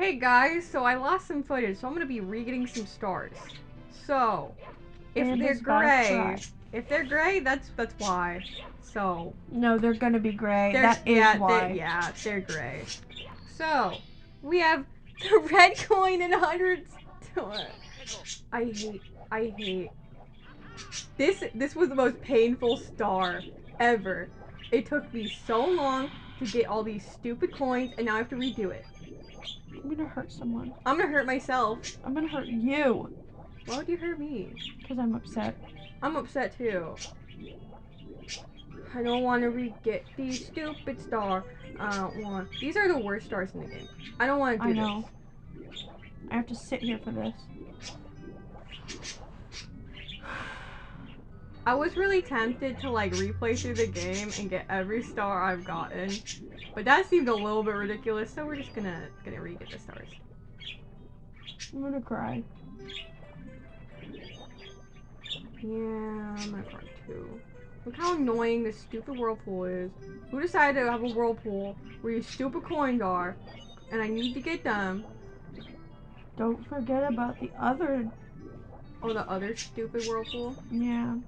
Hey guys, so I lost some footage, so I'm gonna be re-getting some stars. So, if And they're it's about to gray, cry. that's why. So, No, they're gonna be gray. they're That is why. they're gray. So, we have the red coin and hundreds. I hate. This was the most painful star ever. It took me so long to get all these stupid coins, and now I have to redo it. I'm gonna hurt someone. I'm gonna hurt myself. I'm gonna hurt you. Why would you hurt me? Because I'm upset. I'm upset too. I don't want to re-get these stupid stars. I don't want. These are the worst stars in the game. I don't want to do I know. this. I have to sit here for this. I was really tempted to like replay through the game and get every star I've gotten, but that seemed a little bit ridiculous. So we're just gonna re-get the stars. I'm gonna cry. Yeah, I'm gonna cry too. Look how annoying this stupid whirlpool is. Who decided to have a whirlpool where your stupid coins are, and I need to get them? Don't forget about the other. Oh, the other stupid whirlpool? Yeah.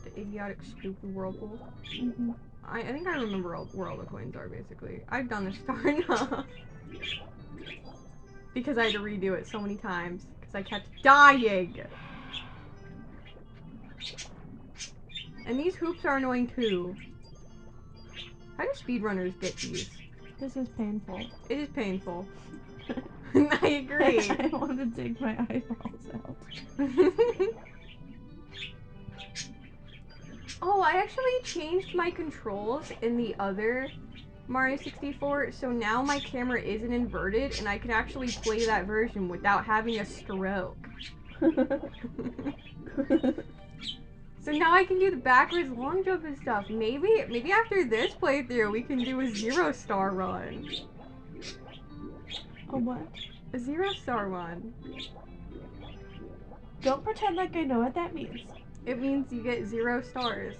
The idiotic stupid whirlpool? Mm-hmm. I think I remember where all the coins are, basically. I've done this star enough. Because I had to redo it so many times. Because I kept dying! And these hoops are annoying too. How do speedrunners get these? This is painful. It is painful. I agree. I want to dig my eyeballs out. Oh, I actually changed my controls in the other Mario 64, so now my camera isn't inverted and I can actually play that version without having a stroke. So now I can do the backwards long jump and stuff. Maybe after this playthrough we can do a 0-star run. A what? A 0-star run. Don't pretend like I know what that means. It means you get 0 stars.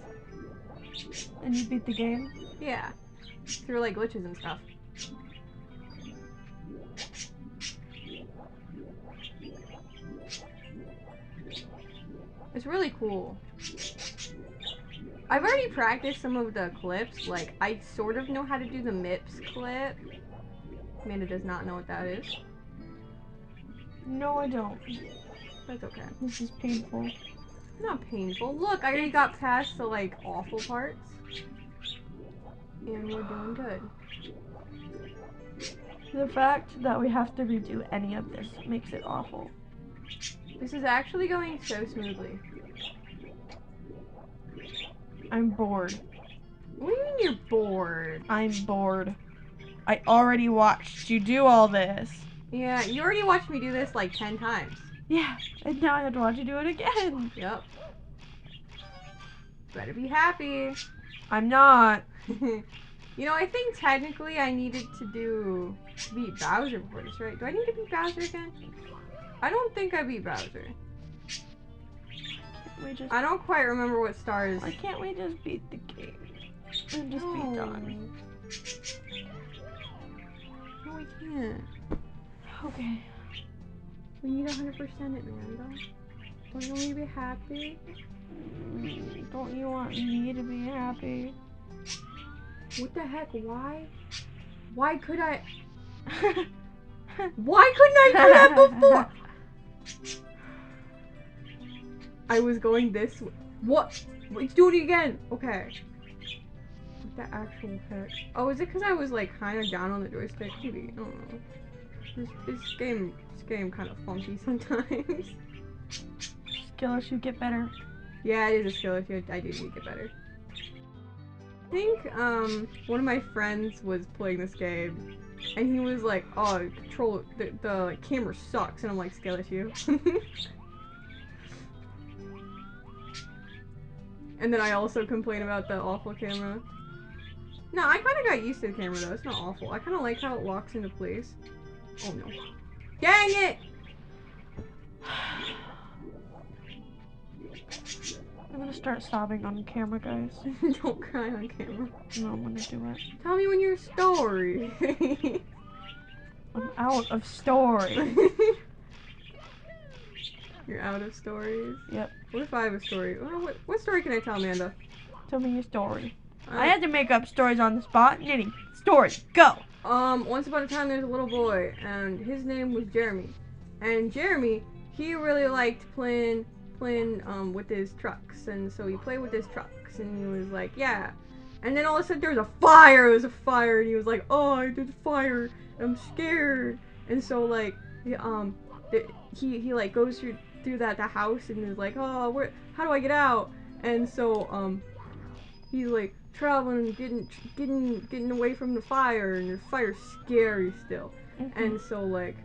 And you beat the game? Yeah. Through like glitches and stuff. It's really cool. I've already practiced some of the clips. Like, I sort of know how to do the MIPS clip. Amanda does not know what that is. No, I don't. That's okay. This is painful. Not painful. Look, I already got past the, like, awful parts. And we're doing good. The fact that we have to redo any of this makes it awful. This is actually going so smoothly. I'm bored. What do you mean you're bored? I'm bored. I already watched you do all this. Yeah, you already watched me do this like 10 times. Yeah, and now I have to watch you do it again. Yep. Better be happy. I'm not. You know, I think technically I needed to beat Bowser before this, right? Do I need to beat Bowser again? I don't think I beat Bowser. I don't quite remember what stars. Why can't we just beat the game? And just be done. No, we can't. Okay. We need 100% it, Amanda. Don't you want me to be happy? Don't you want me to be happy? What the heck? Why? Why could I? Why couldn't I do that before? I was going this way. What? Let's do it again. Okay. What the actual heck? Oh, is it because I was like kind of down on the joystick? Maybe. I don't know. This game kind of funky sometimes. Skill issue, get better. Yeah, it is a skill issue. I do need to get better. I think one of my friends was playing this game, and he was like, "Oh, the camera sucks," and I'm like, "Skill issue." And then I also complain about the awful camera. No, I kind of got used to the camera though. It's not awful. I kind of like how it locks into place. Oh no. Dang it! I'm gonna start sobbing on camera, guys. Don't cry on camera. No, I'm gonna do it. Tell me when your story. I'm out of story. You're out of stories? Yep. What if I have a story? Well, what story can I tell, Amanda? Tell me your story. I had to make up stories on the spot. Nitty, story, go. Once upon a time there's a little boy, and his name was Jeremy. And Jeremy, he really liked playing with his trucks, and so he played with his trucks, and he was like, yeah. And then all of a sudden there was a fire. There was a fire, and he was like, oh, I did fire. I'm scared. And so like, he like goes through the house, and is like, oh, how do I get out? And so he's like traveling, getting away from the fire, and the fire's scary still. Mm-hmm. And so like,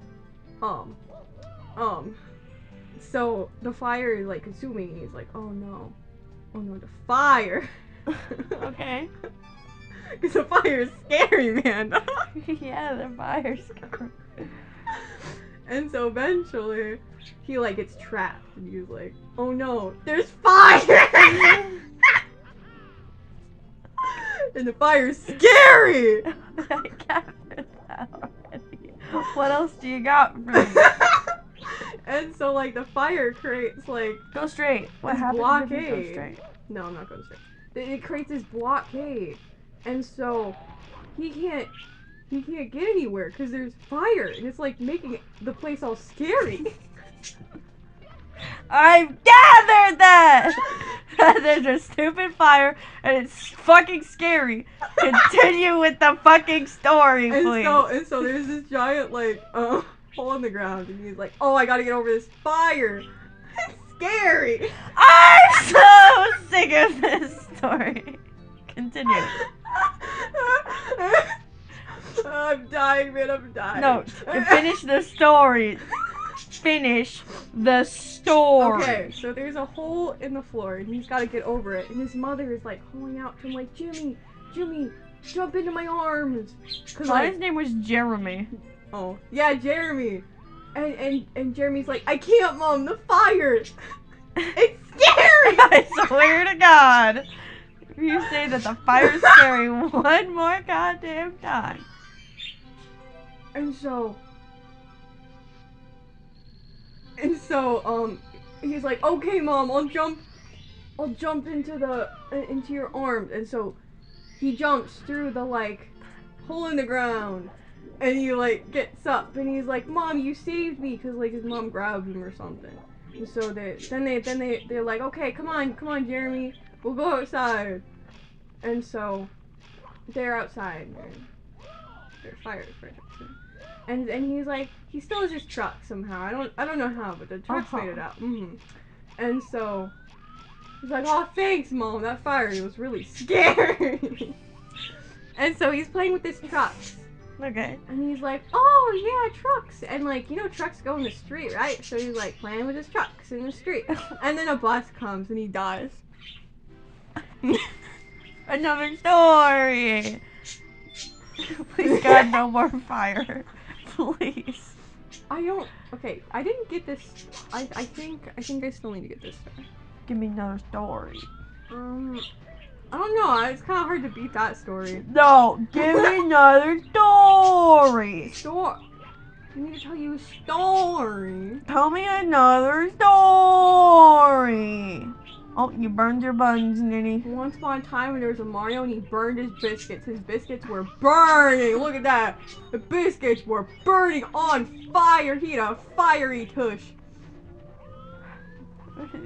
so the fire is like consuming. He's like, oh no, the fire. Okay. Because the fire is scary, man. Yeah, the fire's scary. And so eventually, he like gets trapped, and he's like, oh no, there's fire. And the fire's scary! I gathered that already. What else do you got for me? And so, like, the fire creates, like... Go straight. What happens blockade. if you go straight? No, I'm not going straight. It creates this blockade. And so, he can't get anywhere, because there's fire. And it's, like, making the place all scary. I've gathered that! There's a stupid fire, and it's fucking scary. Continue with the fucking story, please. And so there's this giant, like, hole in the ground, and he's like, oh, I gotta get over this fire. It's scary. I'm so sick of this story. Continue. I'm dying, man, I'm dying. No, finish the story. Finish the story. Okay, so there's a hole in the floor, and he's got to get over it. And his mother is like calling out to him, like, Jimmy, jump into my arms. Cause his name was Jeremy. Oh, yeah, Jeremy. And Jeremy's like, I can't, Mom, the fire. It's scary. I swear to God, if you say that the fire's scary one more goddamn time. And so, he's like, okay, Mom, I'll jump into your arms. And so, he jumps through the, like, hole in the ground, and he, like, gets up, and he's like, Mom, you saved me, because, like, his mom grabbed him or something. And so they're like, okay, come on, Jeremy, we'll go outside. And so, they're outside, and there's fires right outside. And he's like, he still has his truck somehow. I don't know how, but the truck's made it out. And so he's like, oh, thanks, Mom. That fire was really scary. And so he's playing with his trucks. Okay. And he's like, oh yeah, trucks. And like, trucks go in the street, right? So he's like playing with his trucks in the street. And then a bus comes and he dies. Another story. Please God, no more fire. Please. Okay, I didn't get this. I think I still need to get this story. Give me another story. I don't know. It's kind of hard to beat that story. No, give me another story. I need to tell you a story. Tell me another story. Oh, you burned your buns, Nitty. Once upon a time when there was a Mario and he burned his biscuits. His biscuits were burning. Look at that. The biscuits were burning on fire. He had a fiery tush.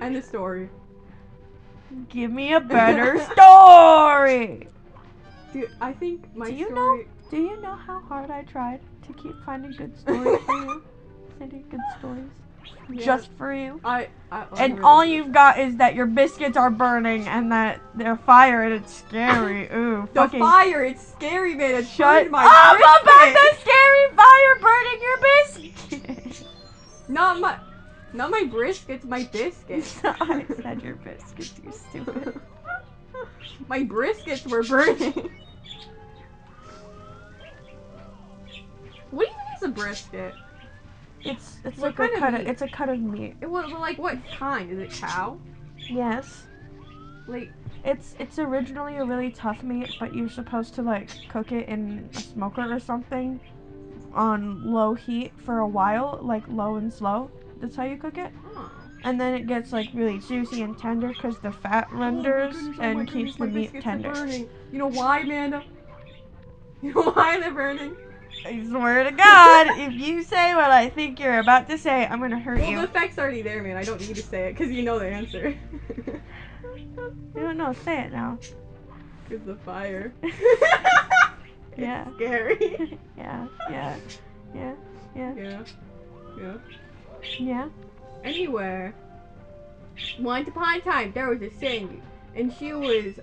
End of story. Give me a better story. Dude, I think my Do you know how hard I tried to keep finding good stories for you? Finding good stories. Yeah. Just for you. And really all you've got is that your biscuits are burning and that they're fire and it's scary. Ooh, the fire, it's scary, man. It shut burned my up biscuit. about the scary fire burning your biscuits. Not my briskets, my biscuits. I said your biscuits, you stupid. My briskets were burning. What even is a brisket? It's What like kind of meat? it's a cut of meat. Like what kind? Is it cow? Yes. Like It's originally a really tough meat, but you're supposed to like cook it in a smoker or something on low heat for a while, like low and slow. That's how you cook it. Oh. And then it gets like really juicy and tender because the fat renders and keeps the meat tender. Burning. You know why, Amanda? You know why they're burning? I swear to God, if you say what I think you're about to say, I'm gonna hurt you. Well, the fact's already there, man. I don't need to say it because you know the answer. I don't know. Say it now. It's the fire. Yeah. It's scary. Yeah. Anyway, once upon a time there was a Sandy, and she was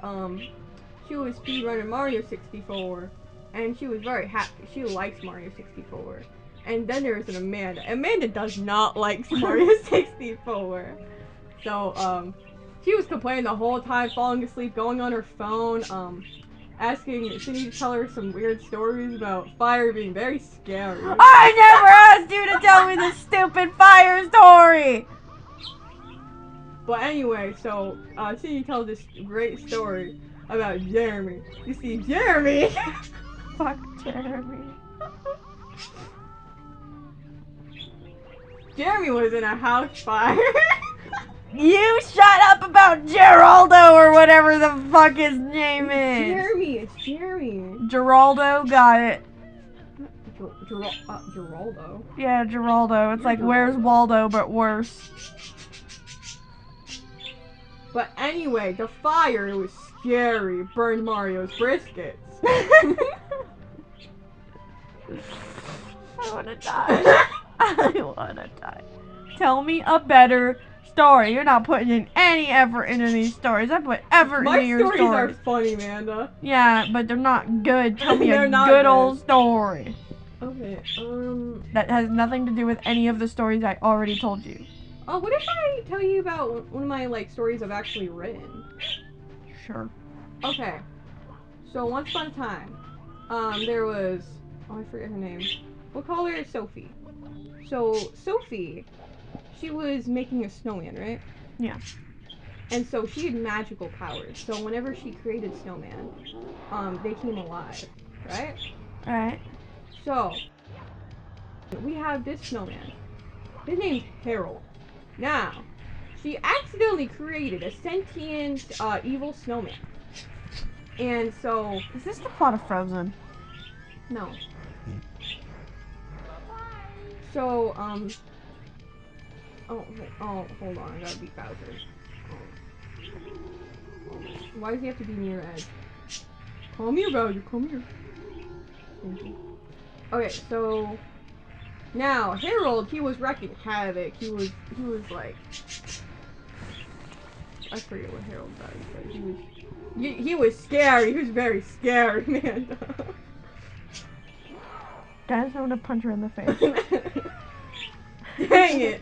speedrunning Mario 64, and she was very happy. She likes Mario 64. And then there was an Amanda. Amanda does not like Mario 64. So she was complaining the whole time, falling asleep, going on her phone, asking Cindy to tell her some weird stories about fire being very scary. I never asked you to tell me this stupid fire story! But anyway, so Cindy tells this great story about Jeremy. You see, Jeremy... Fuck Jeremy. Jeremy was in a house fire. You shut up about Geraldo or whatever the fuck his name is. Jeremy, it's Jeremy. Geraldo, got it. Geraldo. Yeah, Geraldo. It's like Geraldo. Where's Waldo, but worse. But anyway, the fire, it was scary. Burned Mario's briskets. I wanna die. I wanna die. Tell me a better story. You're not putting in any effort into these stories. I put effort My into your stories are stories. funny, Amanda. Yeah, but they're not good. Tell me They're a not good good. old story. Okay, That has nothing to do with any of the stories I already told you. oh, what if I tell you about one of my, like, stories I've actually written? Sure. Okay, so once upon a time, there was, oh, I forget her name. We'll call her Sophie. So, Sophie, she was making a snowman, right? Yeah. And so she had magical powers. So whenever she created snowman, they came alive, right? Alright. So, we have this snowman. His name's Harold. Now, she accidentally created a sentient, evil snowman. And so, Is this the plot of Frozen? no. So, oh, hold on, I gotta beat Bowser. Why does he have to be near Ed? Come here, Bowser, come here. Thank you. Okay, so now Harold, he was wrecking havoc. He was like, I forget what Harold does, but he was scary. He was very scary, man. Guys, I'm gonna punch her in the face. Dang it!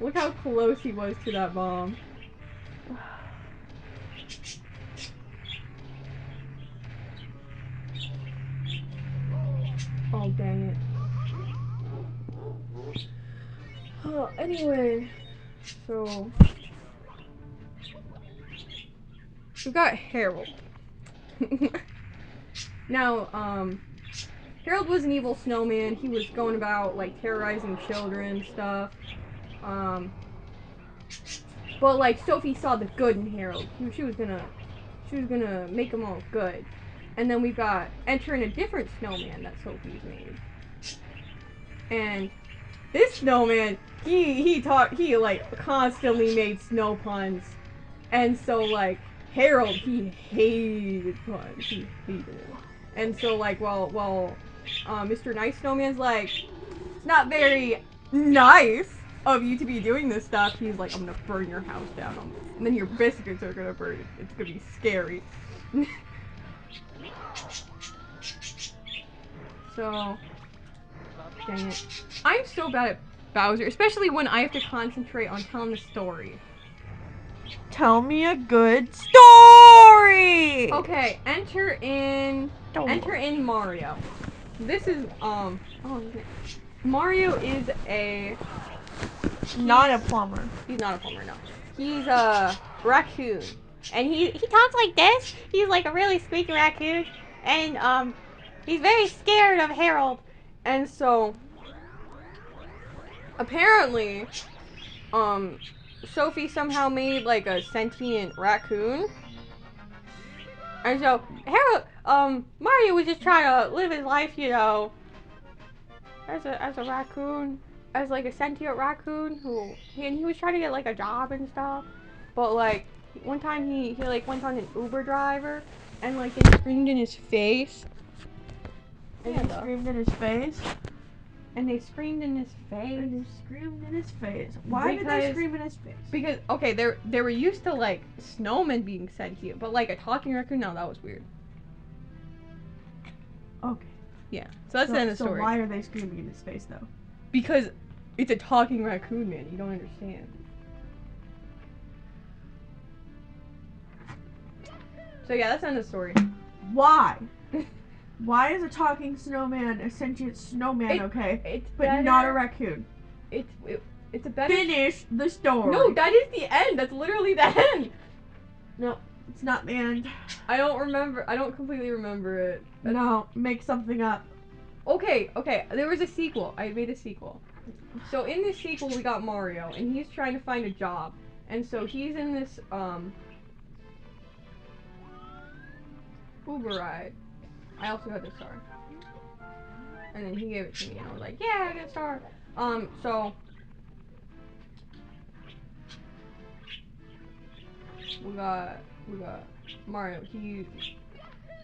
Look how close he was to that bomb. Oh, dang it. Oh, anyway, so we got Harold. Now, Harold was an evil snowman. He was going about, like, terrorizing children and stuff. But, like, Sophie saw the good in Harold. She was gonna make them all good. And then we got entering a different snowman that Sophie's made. And this snowman, he like constantly made snow puns. And so, like, Harold, he hated puns. He hated it. And so, like, while Mr. Nice Snowman's like, it's not very nice of you to be doing this stuff, he's like, I'm gonna burn your house down. And then your biscuits are gonna burn. It's gonna be scary. So, dang it. I'm so bad at Bowser, especially when I have to concentrate on telling the story. Tell me a good story! Okay, enter in Mario. This is, Mario is Not a plumber. he's not a plumber, no. He's a raccoon. And he talks like this. He's like a really squeaky raccoon. And, he's very scared of Harold. And so apparently, Sophie somehow made like a sentient raccoon. And so Harold, Mario was just trying to live his life, you know, as a raccoon, as like a sentient raccoon and he was trying to get like a job and stuff. But like one time he like went on an Uber driver and like they screamed in his face. And he screamed in his face. And they screamed in his face. And they screamed in his face. Why did they scream in his face? Because okay, they were used to like snowmen being sentient, but like a talking raccoon, no, that was weird. Okay. Yeah. So that's the end of the story. So why are they screaming in his face though? Because it's a talking raccoon, man. You don't understand. So yeah, that's the end of the story. Why? Why is a talking snowman a sentient snowman? Okay, but better, not a raccoon. It's a better. Finish the story. No, that is the end. That's literally the end. No, it's not the end. I don't remember. I don't completely remember it. No, make something up. Okay. There was a sequel. I made a sequel. So in this sequel, we got Mario, and he's trying to find a job, and so he's in this Uber ride. I also got the star. And then he gave it to me and I was like, yeah, I got a star. So we got Mario.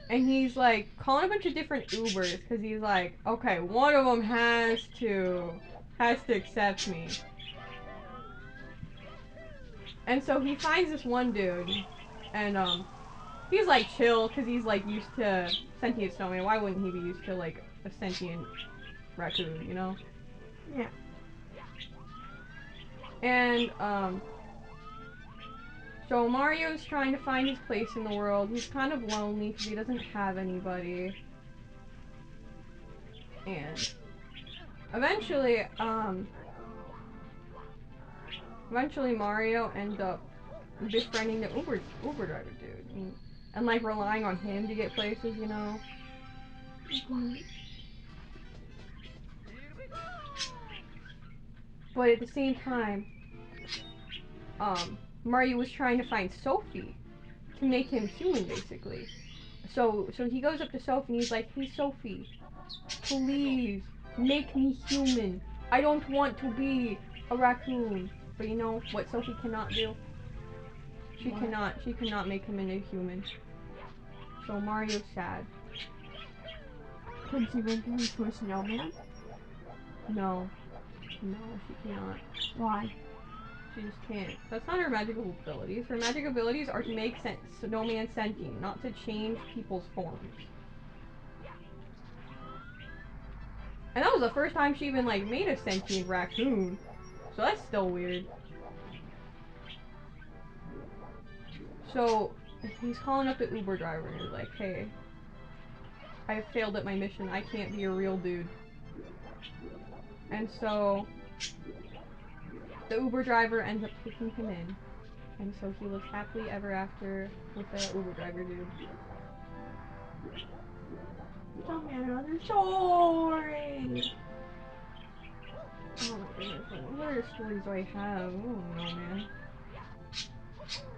He's like calling a bunch of different Ubers because he's like, okay, one of them has to accept me. And so he finds this one dude and he's like chill because he's like used to sentient snowman. Why wouldn't he be used to like a sentient raccoon, you know? Yeah. And so Mario's trying to find his place in the world. He's kind of lonely because he doesn't have anybody. And eventually Mario ends up befriending the Uber driver dude. And like relying on him to get places, you know? But at the same time, Mario was trying to find Sophie to make him human, basically. So he goes up to Sophie and he's like, hey Sophie, please make me human. I don't want to be a raccoon. But you know what Sophie cannot do? She cannot make him into a human. So Mario's sad. Can she make him into a snowman? No, she cannot. Why? She just can't. That's not her magical abilities. Her magic abilities are to make snowman sentient, not to change people's forms. And that was the first time she even like made a sentient raccoon. So that's still weird. So he's calling up the Uber driver and he's like, hey, I have failed at my mission. I can't be a real dude. And so the Uber driver ends up taking him in. And so he lives happily ever after with the Uber driver dude. Tell me another story. Oh my goodness, what other stories do I have? I don't know, man.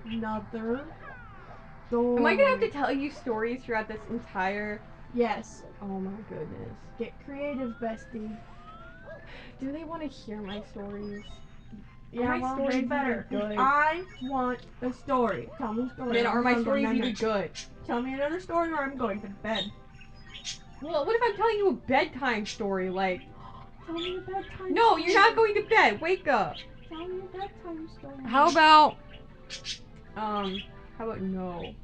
Another story. Am I gonna have to tell you stories throughout this entire... Yes. Oh my goodness. Get creative, bestie. Do they want to hear my stories? Yeah, my stories way better. good? I want a story. Tell me a story. Man, are my stories even good? Tell me another story or I'm going to bed. Well, what if I'm telling you a bedtime story, like... Tell me a bedtime No, story. you're not going to bed! Wake up! Tell me a bedtime story. How about... how about no?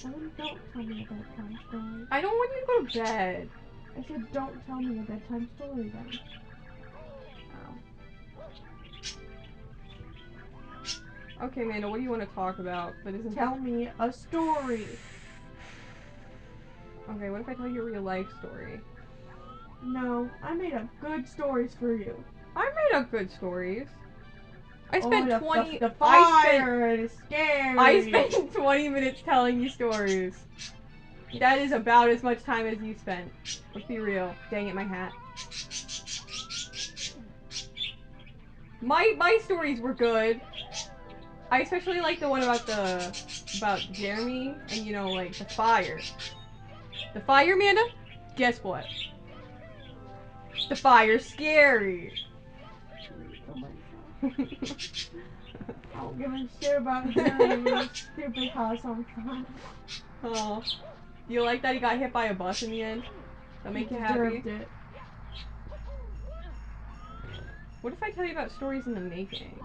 Don't tell me a bedtime story. I don't want you to go to bed. I said don't tell me a bedtime story then. Okay, Amanda, what do you want to talk about? But isn't Tell me a story. Okay, what if I tell you a real life story? No, I made up good stories for you. I made up good stories. I spent the 20 fire is scary. I spent 20 minutes telling you stories. That is about as much time as you spent. Let's be real. Dang it, my hat. My stories were good. I especially like the one about Jeremy and, you know, like the fire. The fire, Amanda? Guess what? The fire's scary. I don't give a shit about Jeremy's stupid house on fire. Oh. Do you like that he got hit by a bus in the end? That make you happy? Deserved it. What if I tell you about stories in the making?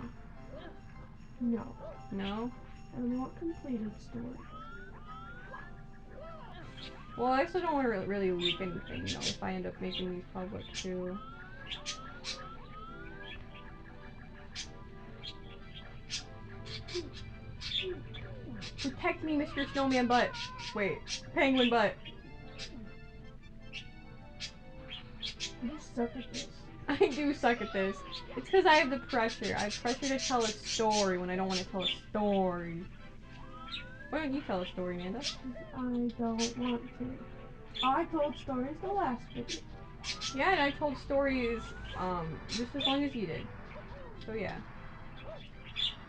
No. No? I don't want completed story. Well, I also don't want to really leak anything, you know, if I end up making these public too. Protect me, Mr. Snowman Butt. Wait, Penguin Butt. You suck at this. I do suck at this. It's because I have the pressure. I have pressure to tell a story when I don't want to tell a story. Why don't you tell a story, Amanda? I don't want to. I told stories the last video. Yeah, and I told stories, just as long as you did. So yeah.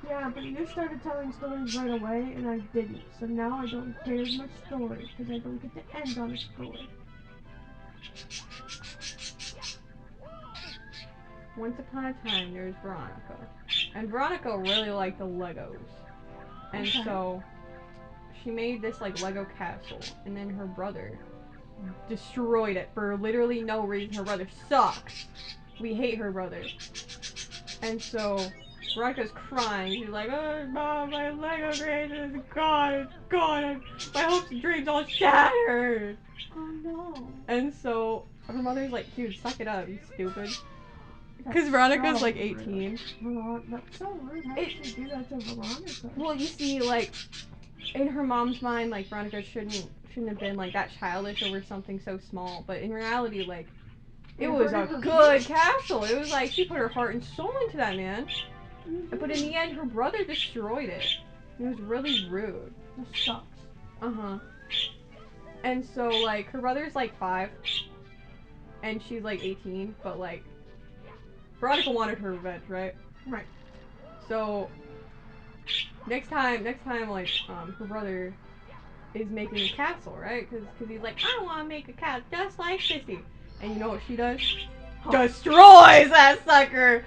Yeah, but you started telling stories right away, and I didn't. So now I don't get as much story, because I don't get to end on a story. Once upon a time, there was Veronica. And Veronica really liked the Legos. And Okay. so, she made this, like, Lego castle. And then her brother destroyed it for literally no reason. Her brother sucks. We hate her brother. And so, Veronica's crying. She's like, oh, Mom, my Lego creation is gone. It's gone. My hopes and dreams all shattered. Oh no. And so, her mother's like, dude, suck it up, you stupid. That's Because Veronica's so like rude. 18. That's so rude. How did she do that to Veronica? Well, you see, like, in her mom's mind, like, Veronica shouldn't have been, like, that childish over something so small. But in reality, like, it was a good castle. It was like, she put her heart and soul into that, man. Mm-hmm. But in the end, her brother destroyed it. It was really rude. That sucks. Uh-huh. And so, like, her brother's, like, 5. And she's, like, 18. But, like, Veronica wanted her revenge, right? Right. So, next time, like, her brother is making a castle, right? Because he's like, I want to make a castle just like Sissy. And you know what she does? Destroys that sucker!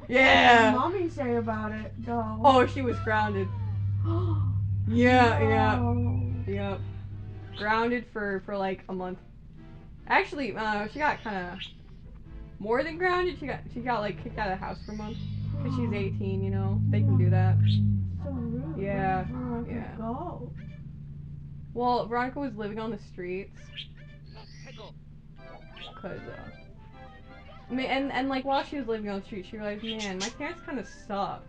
Yeah! What did Mommy say about it, though? Oh, she was grounded. Yeah. No. Yep. Grounded for like a month. Actually, she got kind of more than grounded. She got like kicked out of the house for a month. Because she's 18, you know? They can do that. So rude. Yeah, Where did yeah. Veronica go? Well, Veronica was living on the streets. Cause, and like while she was living on the street, she realized, man, my parents kind of suck.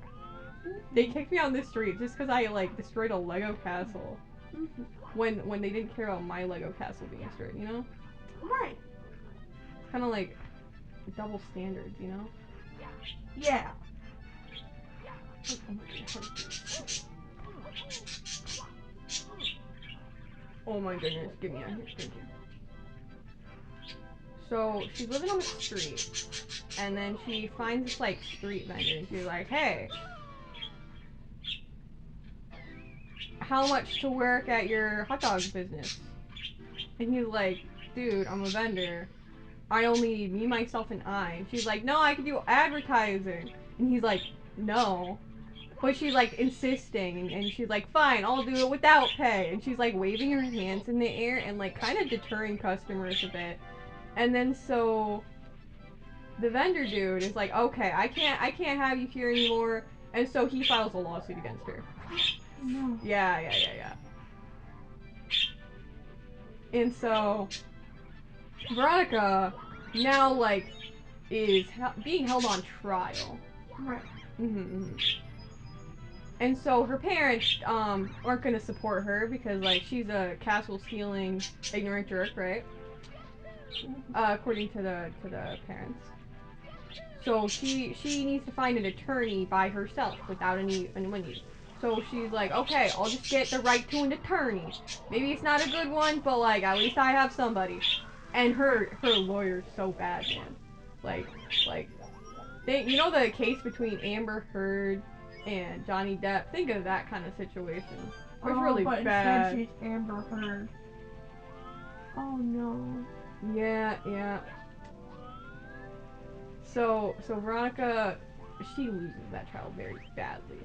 They kicked me on the street just because I like destroyed a Lego castle. Mm-hmm. When they didn't care about my Lego castle being destroyed, you know? Right. It's kind of like double standards, you know? Yeah. Oh my goodness, get me out of here, thank you. So, she's living on the street, and then she finds this, like, street vendor, and she's like, hey, how much to work at your hot dog business? And he's like, dude, I'm a vendor. I only need me, myself, and I. And she's like, no, I can do advertising. And he's like, no. But she's like insisting, and she's like, fine, I'll do it without pay. And she's like waving her hands in the air and like kind of deterring customers a bit. And then so the vendor dude is like, okay, I can't have you here anymore. And so he files a lawsuit against her. No. Yeah. And so Veronica now like is being held on trial. Right. Mm-hmm. And so her parents aren't gonna support her because like she's a castle stealing ignorant jerk, right? According to the parents. So she needs to find an attorney by herself without any money. So she's like, okay, I'll just get the right to an attorney. Maybe it's not a good one, but like at least I have somebody. And her lawyer's so bad, man. Like you know the case between Amber Heard and Johnny Depp? Think of that kind of situation. It was really but bad. instead she's Amber Heard. Oh no. Yeah. So Veronica, she loses that trial very badly.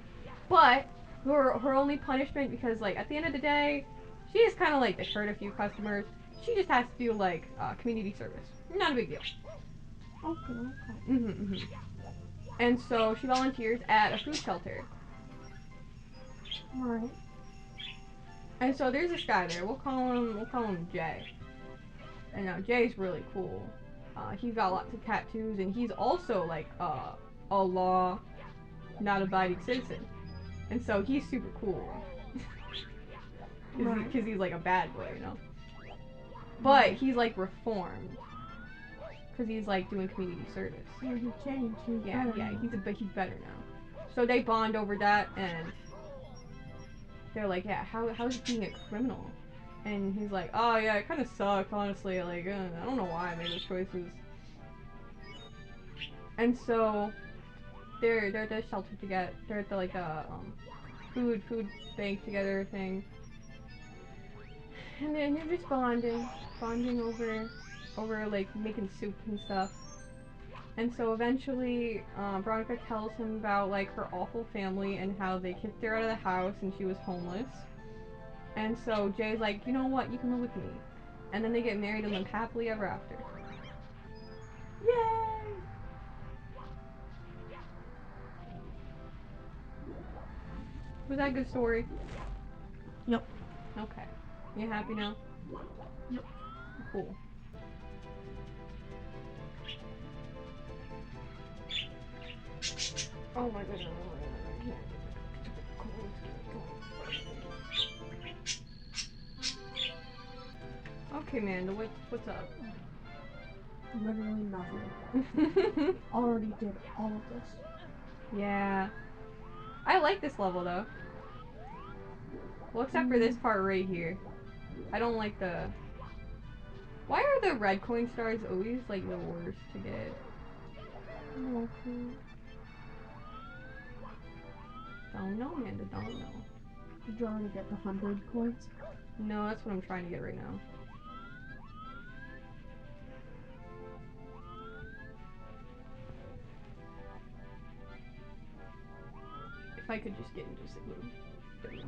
But her only punishment, because like at the end of the day, she is kind of like deterred a few customers. She just has to do like community service. Not a big deal. Okay. And so she volunteers at a food shelter. Alright. And so there's this guy there. We'll call him Jay. And now Jay's really cool. He's got lots of tattoos, and he's also like a law not abiding citizen. And so he's super cool. Because he's like a bad boy, you know. But he's like reformed. Because he's like doing community service. Yeah, he changed. Yeah, he's better now. So they bond over that, and they're like, yeah, how is it being a criminal? And he's like, oh yeah, it kind of sucked, honestly. Like, I don't know why I made those choices. And so they're at the shelter together. They're at the like food bank together thing. And then they're just bonding over like making soup and stuff. And so eventually, Veronica tells him about like her awful family and how they kicked her out of the house and she was homeless. And so Jay's like, you know what, you can live with me. And then they get married and live happily ever after. Yay! Was that a good story? Yep. Okay. You happy now? Yep. Cool. Oh my goodness. Okay, Amanda, what's up? Literally nothing. Already did all of this. Yeah. I like this level though. Well, except for this part right here. I don't like the... Why are the red coin stars always like the worst to get? Okay. Don't know, Amanda, don't know. Did you already get the 100 coins? No, that's what I'm trying to get right now. If I could just get into just a little. There we go.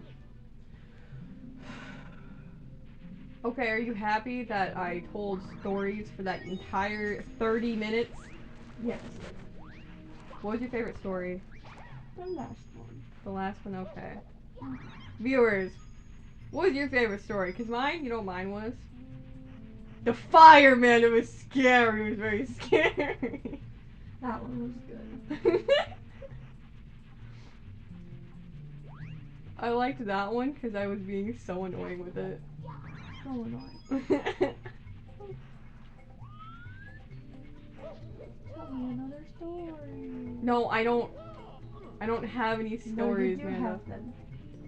Okay, are you happy that I told stories for that entire 30 minutes? Yes. What was your favorite story? The last one. The last one, okay. Viewers, what was your favorite story? Because mine, you know what mine was? The fireman, it was scary, it was very scary. That one was good. I liked that one because I was being so annoying with it. So annoying. Tell me another story. No, I don't have any stories, no, you man. have them.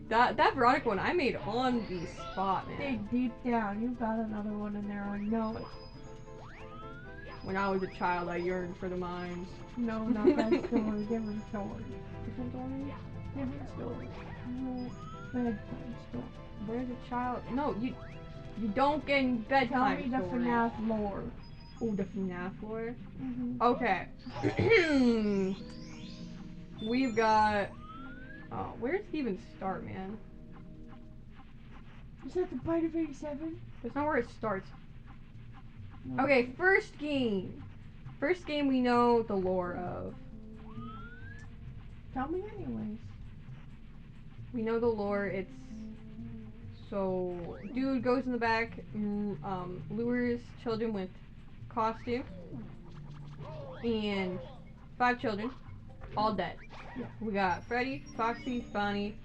That Veronica one I made on the spot, man. Dig deep down. You've got another one in there. I know it. When I was a child, I yearned for the mines. No, not that story. Different story. Different story? Different story. No, bedtime story. Where's a child? No, you don't get in bedtime Tell me the stories. FNAF lore. Oh, the FNAF lore? Mm-hmm. Okay. We've got... Oh, where does it even start, man? Is that the Bite of 87? That's not where it starts. No. Okay, first game. First game we know the lore of. Tell me anyways. We know the lore, it's... So, dude goes in the back, lures children with costume. And 5 children, all dead. Yeah. We got Freddy, Foxy, Bonnie,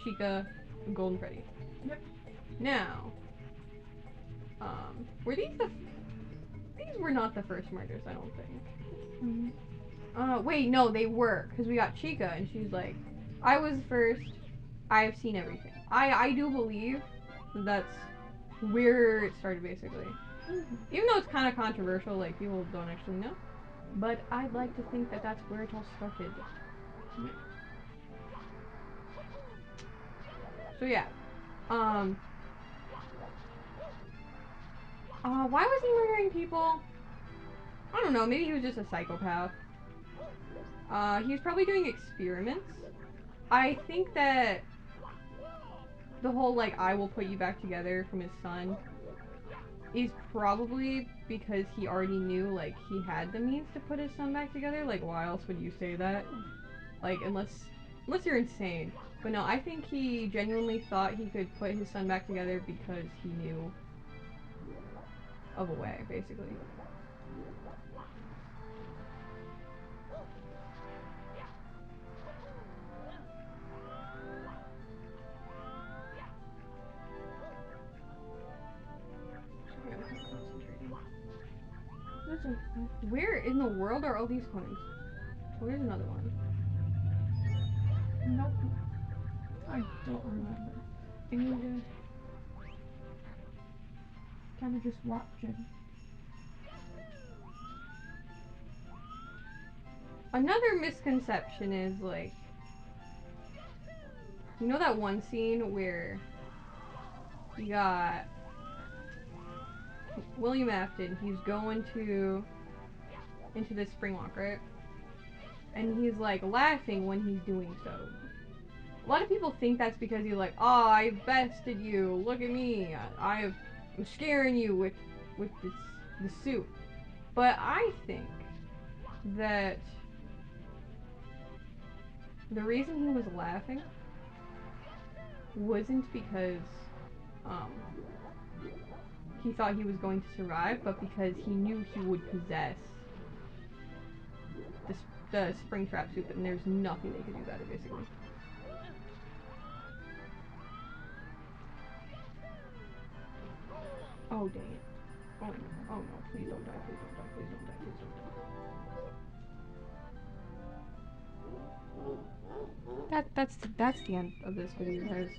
Chica, and Golden Freddy. Yep. Now, were these these were not the first murders, I don't think. Mm-hmm. Wait, no, they were, because we got Chica, and she's like, I was first, I've seen everything. I do believe that's where it started, basically. Even though it's kind of controversial, like, people don't actually know. But I'd like to think that that's where it all started. So yeah. Why was he murdering people? I don't know, maybe he was just a psychopath. He was probably doing experiments. I think that the whole, like, I will put you back together from his son is probably because he already knew, like, he had the means to put his son back together. Like, why else would you say that? Like, unless you're insane. But no, I think he genuinely thought he could put his son back together because he knew of a way, basically. Where in the world are all these coins? Where's another one? Nope. I don't remember. I need to... Kind of just watching. Another misconception is, like, you know that one scene where you got William Afton, he's going into this spring walk, right? And he's, like, laughing when he's doing so. A lot of people think that's because he's like, oh, I bested you, look at me, I'm scaring you with this suit. But I think that the reason he was laughing wasn't because he thought he was going to survive, but because he knew he would possess the Springtrap suit, and there's nothing they could do about it, basically. Oh, dang it. Oh, no. Oh, no. Please don't die. Please don't die. Please don't die. Please don't die. That's the end of this video, guys.